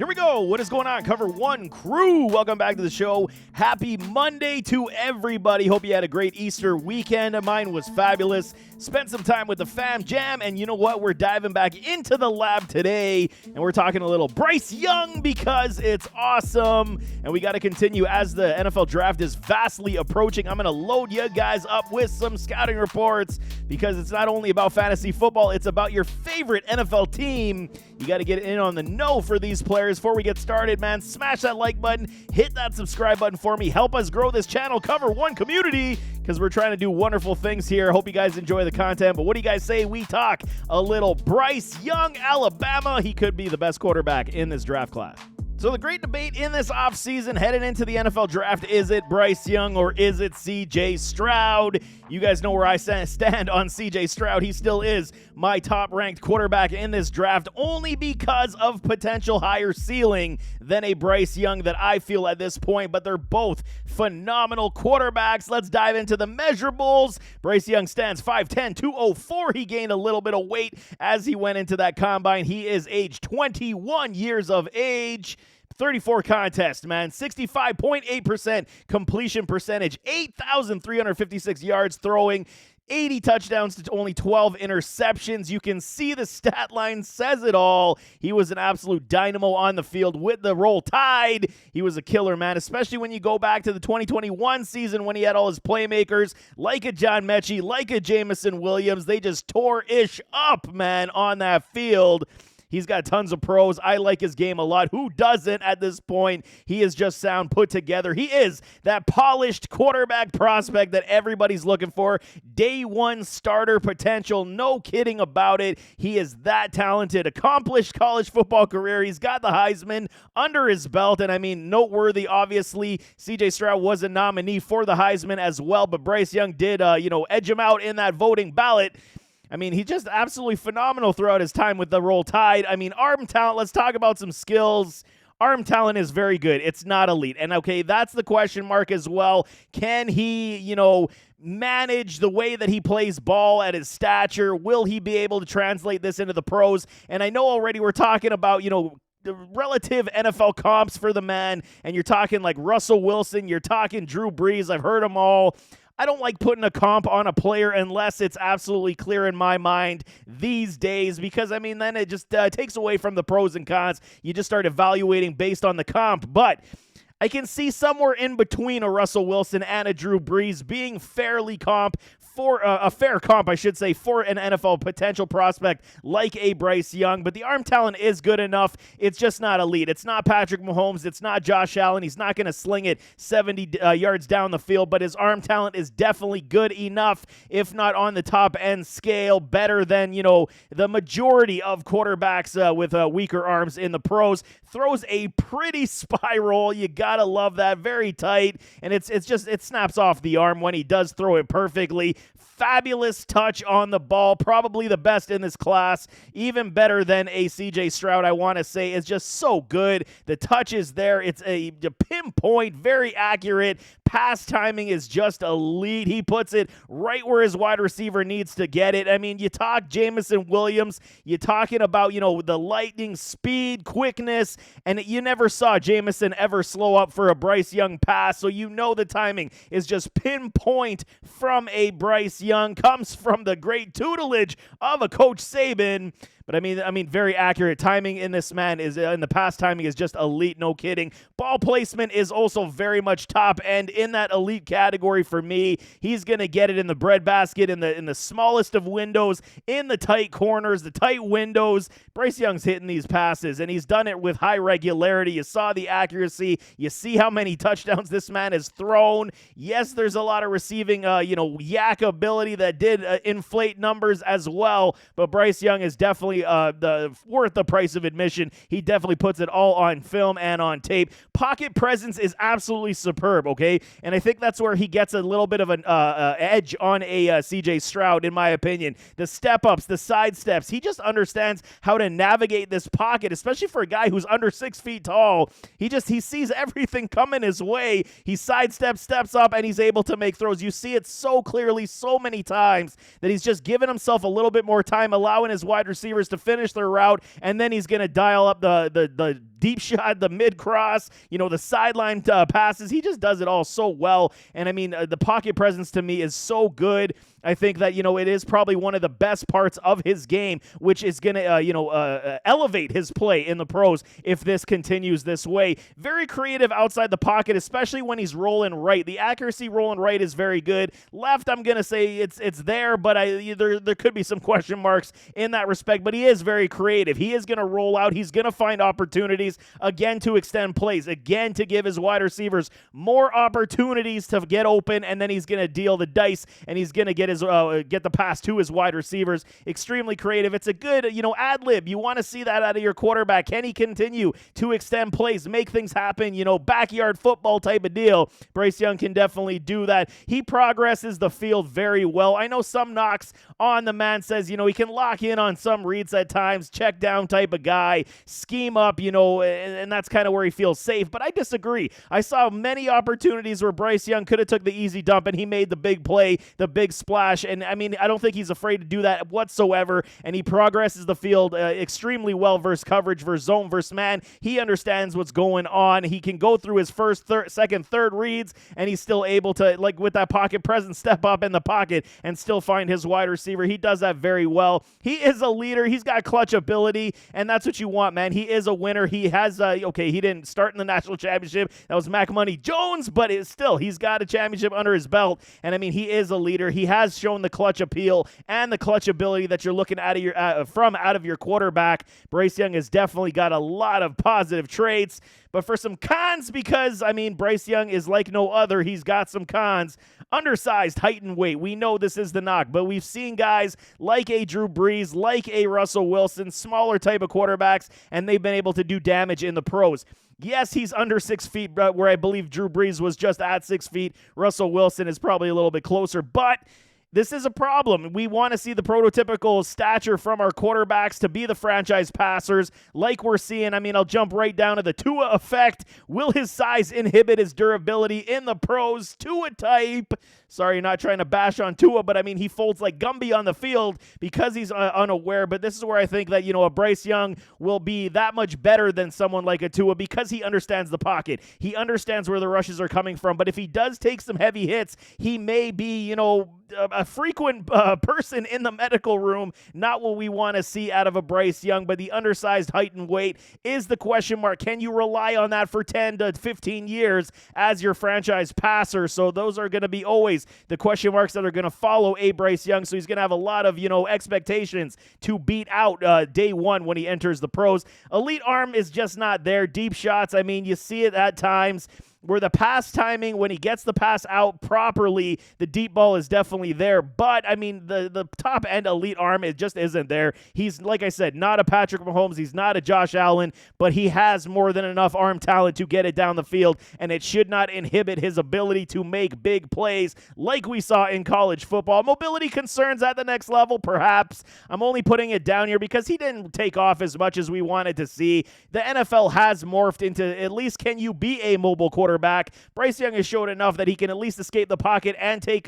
Here we go. What is going on? Cover One crew. Welcome back to the show. Happy Monday to everybody. Hope you had a great Easter weekend. Mine was fabulous. Spent some time with the fam jam, and you know what? We're diving back into the lab today, and we're talking a little Bryce Young because it's awesome, and we got to continue as the NFL draft is vastly approaching. I'm going to load you guys up with some scouting reports because it's not only about fantasy football, it's about your favorite NFL team. You got to get in on the know for these players. Before we get started, man, smash that like button, hit that subscribe button for me. Help us grow this channel, Cover One community, because we're trying to do wonderful things here. Hope you guys enjoy the content. But what do you guys say we talk a little Bryce Young, Alabama? He could be the best quarterback in this draft class. So the great debate in this offseason headed into the NFL draft, is it Bryce Young or is it C.J. Stroud? You guys know where I stand on C.J. Stroud. He still is my top-ranked quarterback in this draft only because of potential higher ceiling than a Bryce Young that I feel at this point, but they're both phenomenal quarterbacks. Let's dive into the measurables. Bryce Young stands 5'10", 204. He gained a little bit of weight as he went into that combine. He is age 21 years of age. 34 contests, man. 65.8% completion percentage. 8,356 yards throwing. 80 touchdowns to only 12 interceptions. You can see the stat line says it all. He was an absolute dynamo on the field with the Roll Tide. He was a killer, man, especially when you go back to the 2021 season when he had all his playmakers like a John Mechie, like a Jamison Williams. They just tore ish up, man, on that field. He's got tons of pros. I like his game a lot. Who doesn't at this point? He is just sound put together. He is that polished quarterback prospect that everybody's looking for. Day one starter potential. No kidding about it. He is that talented. Accomplished college football career. He's got the Heisman under his belt. And I mean, noteworthy, obviously, C.J. Stroud was a nominee for the Heisman as well. But Bryce Young did, edge him out in that voting ballot. I mean, he's just absolutely phenomenal throughout his time with the Roll Tide. I mean, arm talent, let's talk about some skills. Arm talent is very good. It's not elite. And, okay, that's the question mark as well. Can he, manage the way that he plays ball at his stature? Will he be able to translate this into the pros? And I know already we're talking about, the relative NFL comps for the man, and you're talking like Russell Wilson, you're talking Drew Brees. I've heard them all. I don't like putting a comp on a player unless it's absolutely clear in my mind these days because, then it just takes away from the pros and cons. You just start evaluating based on the comp. But I can see somewhere in between a Russell Wilson and a Drew Brees being fairly a fair comp, I should say, for an NFL potential prospect like a Bryce Young. But the arm talent is good enough. It's just not elite. It's not Patrick Mahomes. It's not Josh Allen. He's not going to sling it 70 yards down the field, but his arm talent is definitely good enough, if not on the top end scale, better than, the majority of quarterbacks with weaker arms in the pros. Throws a pretty spiral. You got to love that. Very tight, and it snaps off the arm when he does throw it perfectly. Fabulous touch on the ball, probably the best in this class, even better than a C.J. Stroud, I want to say. Is just so good. The touch is there. It's a pinpoint, very accurate. Pass timing is just elite. He puts it right where his wide receiver needs to get it. I mean, you talk Jamison Williams, you're talking about, the lightning speed, quickness, and you never saw Jamison ever slow up for a Bryce Young pass, so the timing is just pinpoint from a Bryce Young. Comes from the great tutelage of a Coach Saban. But I mean, very accurate timing in this man is in the pass timing is just elite, no kidding. Ball placement is also very much top end in that elite category for me. He's gonna get it in the breadbasket, in the smallest of windows, in the tight corners, the tight windows. Bryce Young's hitting these passes, and he's done it with high regularity. You saw the accuracy. You see how many touchdowns this man has thrown. Yes, there's a lot of receiving, yak ability that did inflate numbers as well. But Bryce Young is definitely worth the price of admission. He definitely puts it all on film and on tape. Pocket presence is absolutely superb, okay? And I think that's where he gets a little bit of an edge on a C.J. Stroud, in my opinion. The step-ups, the side steps. He just understands how to navigate this pocket, especially for a guy who's under 6 feet tall. He sees everything coming his way. He sidesteps, steps up, and he's able to make throws. You see it so clearly so many times that he's just given himself a little bit more time, allowing his wide receivers receivers to finish their route, and then he's going to dial up the deep shot, the mid-cross, the sideline passes. He just does it all so well. And, I mean, the pocket presence to me is so good. I think that, it is probably one of the best parts of his game, which is going to, elevate his play in the pros if this continues this way. Very creative outside the pocket, especially when he's rolling right. The accuracy rolling right is very good. Left, I'm going to say it's there, but there could be some question marks in that respect, but he is very creative. He is going to roll out. He's going to find opportunities, again, to extend plays, again, to give his wide receivers more opportunities to get open, and then he's going to deal the dice, and he's going to get the pass to his wide receivers. Extremely creative. It's a good, ad-lib. You want to see that out of your quarterback. Can he continue to extend plays, make things happen, backyard football type of deal? Bryce Young can definitely do that. He progresses the field very well. I know some knocks on the man says, he can lock in on some reads at times, check down type of guy, scheme up, and that's kind of where he feels safe. But I disagree. I saw many opportunities where Bryce Young could have took the easy dump and he made the big play, the big splash. And I mean, I don't think he's afraid to do that whatsoever. And he progresses the field extremely well versus coverage, versus zone, versus man. He understands what's going on. He can go through his first, second, third reads, and he's still able to, like with that pocket presence, step up in the pocket and still find his wide receiver. He does that very well. He is a leader. He's got clutch ability, and that's what you want, man. He is a winner. He has, he didn't start in the national championship. That was Mac Money Jones, but he's got a championship under his belt. And I mean, he is a leader. He has shown the clutch appeal and the clutch ability that you're looking out of your quarterback. Bryce Young has definitely got a lot of positive traits. But for some cons, because, I mean, Bryce Young is like no other. He's got some cons. Undersized, height, and weight. We know this is the knock, but we've seen guys like a Drew Brees, like a Russell Wilson, smaller type of quarterbacks, and they've been able to do damage in the pros. Yes, he's under 6 feet, where I believe Drew Brees was just at 6 feet. Russell Wilson is probably a little bit closer, but this is a problem. We want to see the prototypical stature from our quarterbacks to be the franchise passers like we're seeing. I mean, I'll jump right down to the Tua effect. Will his size inhibit his durability in the pros? Tua type. Sorry, not trying to bash on Tua, but I mean, he folds like Gumby on the field because he's unaware. But this is where I think that, a Bryce Young will be that much better than someone like a Tua because he understands the pocket. He understands where the rushes are coming from. But if he does take some heavy hits, he may be, a frequent person in the medical room. Not what we want to see out of a Bryce Young, but the undersized height and weight is the question mark. Can you rely on that for 10 to 15 years as your franchise passer? So those are going to be always the question marks that are going to follow a Bryce Young. So he's going to have a lot of, expectations to beat out day one when he enters the pros. Elite arm is just not there. Deep shots, I mean, you see it at times where the pass timing, when he gets the pass out properly, the deep ball is definitely there. But, I mean, the top-end elite arm, it just isn't there. He's, like I said, not a Patrick Mahomes. He's not a Josh Allen, but he has more than enough arm talent to get it down the field, and it should not inhibit his ability to make big plays like we saw in college football. Mobility concerns at the next level, perhaps. I'm only putting it down here because he didn't take off as much as we wanted to see. The NFL has morphed into, at least, can you be a mobile quarterback? Bryce Young has showed enough that he can at least escape the pocket and take,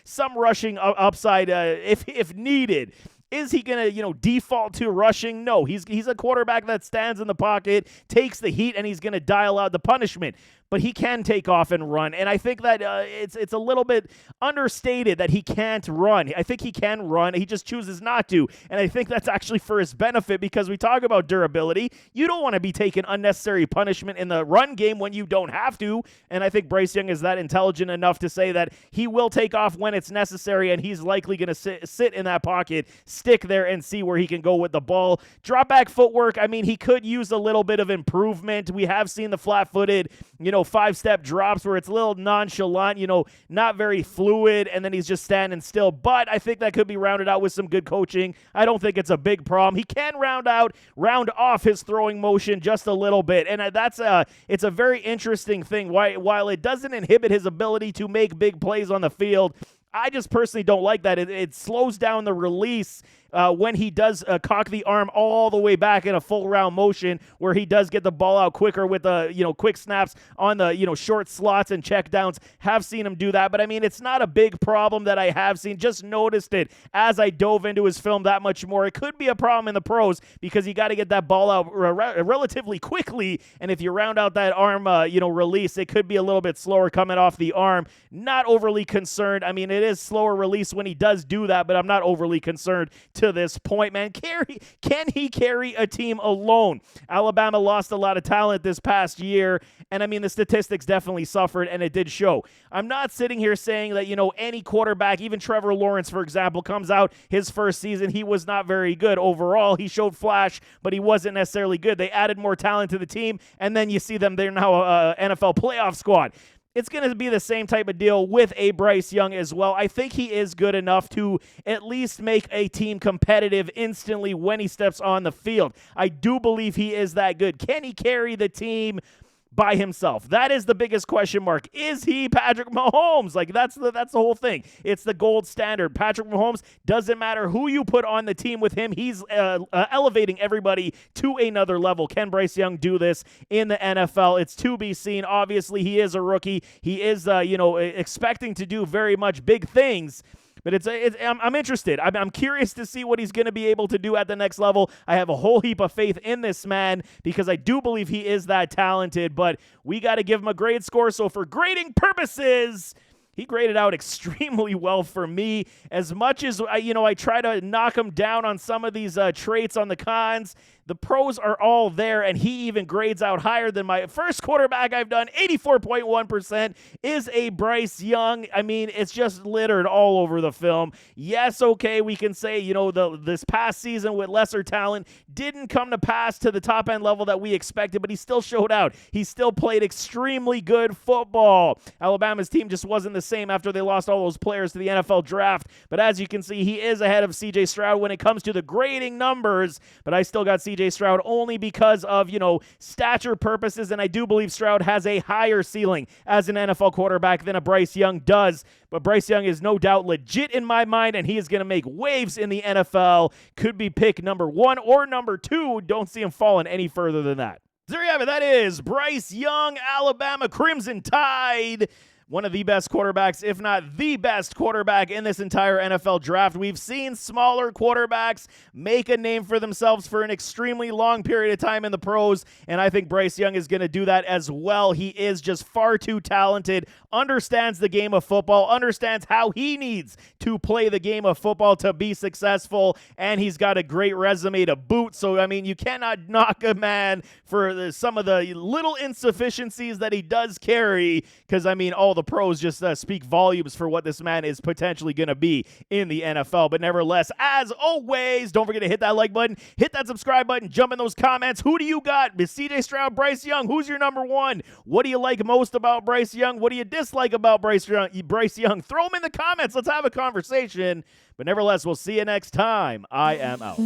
some rushing upside if needed. Is he going to, default to rushing? No, he's a quarterback that stands in the pocket, takes the heat, and he's going to dial out the punishment. But he can take off and run, and I think that it's a little bit understated that he can't run. I think he can run. He just chooses not to, and I think that's actually for his benefit because we talk about durability. You don't want to be taking unnecessary punishment in the run game when you don't have to, and I think Bryce Young is that intelligent enough to say that he will take off when it's necessary, and he's likely going to sit in that pocket, stick there, and see where he can go with the ball. Drop back footwork, I mean, he could use a little bit of improvement. We have seen the flat-footed, 5-step drops where it's a little nonchalant, not very fluid, and then he's just standing still. But I think that could be rounded out with some good coaching. I don't think it's a big problem. He can round off his throwing motion just a little bit, and it's a very interesting thing. While it doesn't inhibit his ability to make big plays on the field, I just personally don't like that. It slows down the release when he does cock the arm all the way back in a full round motion, where he does get the ball out quicker with quick snaps on the short slots and check downs. Have seen him do that, but I mean, it's not a big problem that I have seen. Just noticed it as I dove into his film that much more. It could be a problem in the pros because you got to get that ball out relatively quickly, and if you round out that arm release, it could be a little bit slower coming off the arm. Not overly concerned. I mean, it is slower release when he does do that, but I'm not overly concerned to this point, man. Can he carry a team alone? Alabama lost a lot of talent this past year, and I mean, the statistics definitely suffered, and it did show. I'm not sitting here saying that, any quarterback, even Trevor Lawrence, for example, comes out his first season, he was not very good overall. He showed flash, but he wasn't necessarily good. They added more talent to the team, and then you see them, they're now a NFL playoff squad. It's going to be the same type of deal with a Bryce Young as well. I think he is good enough to at least make a team competitive instantly when he steps on the field. I do believe he is that good. Can he carry the team by himself? That is the biggest question mark. Is he Patrick Mahomes? Like, that's the whole thing. It's the gold standard. Patrick Mahomes, doesn't matter who you put on the team with him, he's elevating everybody to another level. Can Bryce Young do this in the NFL? It's to be seen. Obviously, he is a rookie. He is, expecting to do very much big things. But I'm interested. I'm curious to see what he's going to be able to do at the next level. I have a whole heap of faith in this man because I do believe he is that talented, but we got to give him a grade score. So for grading purposes, he graded out extremely well for me. As much as I try to knock him down on some of these traits on the cons, the pros are all there, and he even grades out higher than my first quarterback I've done. 84.1% is a Bryce Young. I mean, it's just littered all over the film. Yes, okay, we can say, this past season with lesser talent didn't come to pass to the top end level that we expected, but he still showed out. He still played extremely good football. Alabama's team just wasn't the same after they lost all those players to the NFL draft, but as you can see, he is ahead of C.J. Stroud when it comes to the grading numbers, but I still got C.J. Stroud only because of, stature purposes, and I do believe Stroud has a higher ceiling as an NFL quarterback than a Bryce Young does, but Bryce Young is no doubt legit in my mind, and he is going to make waves in the NFL. Could be pick number 1 or number 2. Don't see him falling any further than that. There you have it. That is Bryce Young, Alabama Crimson Tide. One of the best quarterbacks, if not the best quarterback in this entire NFL draft. We've seen smaller quarterbacks make a name for themselves for an extremely long period of time in the pros, and I think Bryce Young is going to do that as well. He is just far too talented, understands the game of football, understands how he needs to play the game of football to be successful, and he's got a great resume to boot. So, I mean, you cannot knock a man for some of the little insufficiencies that he does carry, because, I mean, all the pros just speak volumes for what this man is potentially going to be in the NFL. But nevertheless, as always, don't forget to hit that like button, hit that subscribe button, jump in those comments. Who do you got? CJ Stroud, Bryce Young? Who's your number 1? What do you like most about Bryce Young? What do you dislike about Bryce Young? Throw them in the comments. Let's have a conversation. But nevertheless, we'll see you next time. I am out.